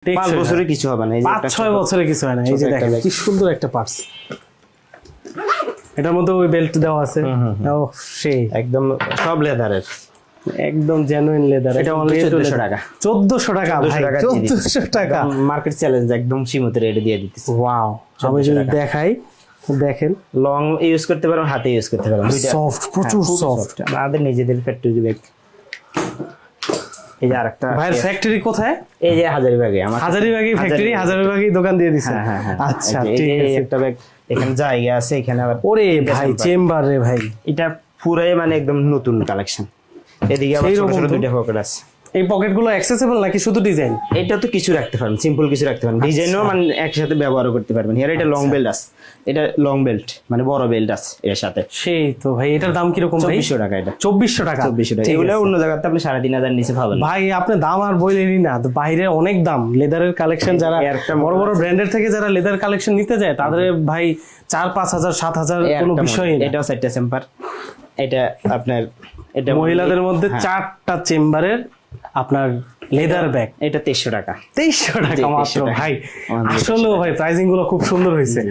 5 বছরে কিছু হবে না। এই যে 5-6 বছরে কিছু হয় না। এই যে দেখেন কি সুন্দর একটা পার্স, এটার মধ্যে ওই বেল্ট দেওয়া আছে। ও সেই একদম সব লেদারের, একদম জেনুইন লেদার। এটা অনলি 1400 টাকা। 1400 টাকা ভাই, 1400 টাকা মার্কেট চ্যালেঞ্জ, একদম সীমিত রেটে দিয়ে দিতেছি। ওয়াও, আমি যদি দেখাই, দেখেন লং ইউজ করতে পারো, হাতে ইউজ করতে পারো, দুইটা সফট, প্রচুর সফট। আমাদের নিজেদের ফ্যাক্টরি ব্যাগ। এই যে আরেকটা ভাইয়ের ফ্যাক্টরি কোথায়? এই যে হাজারীবাগে, আমার হাজারীবাগই ফ্যাক্টরি, হাজারীবাগই দোকান দিয়ে দিছে। হ্যাঁ। আচ্ছা এই ঠিক যে আছে। একটা ব্যাগ, এখানে জায়গা আছে, এখানে আবার ওরে ভাই চেম্বার রে ভাই, এটা পুরাই মানে একদম নতুন কালেকশন। এদিকে আবার ছোট ছোট দুইটা পকেট আছে। এই পকেটগুলো অ্যাক্সেসিবল নাকি শুধু ডিজাইন? এটা তো কিছু রাখতে পারবেন, সিম্পল কিছু রাখতে পারবেন, ডিজাইনও মানে একসাথে ব্যবহার করতে পারবেন। এর এটা লং বেল্ট আছে, এটা লং বেল্ট মানে বড় বেল্ট আছে এর সাথে। সেই তো ভাই, এটার দাম কিরকম ভাই? 2400 টাকা। এটা 2400 টাকা। 2400 টাকা। ঠিক এগুলো আছে। অন্য জায়গাতে আপনি 3500 নিচে পাবেন না। ভাই আপনি দাম আর বইলেনই না, তো বাইরে অনেক দাম লেদারের কালেকশন। যারা একটা বড় বড় ব্র্যান্ডের থেকে যারা লেদার কালেকশন নিতে যায় তাদের ভাই 4-5 হাজার 7 হাজার কোনো বিষয়ই না। এটাও 4টা চেম্বার। এটা আপনার এটা মহিলাদের মধ্যে 4টা চেম্বারের আপনার লেদার ব্যাগ। এটা 2300 টাকা। 2300 টাকা মাত্র 2300 টাকা। ভাই। আসলে ভাই প্রাইসিং গুলো খুব সুন্দর হয়েছে।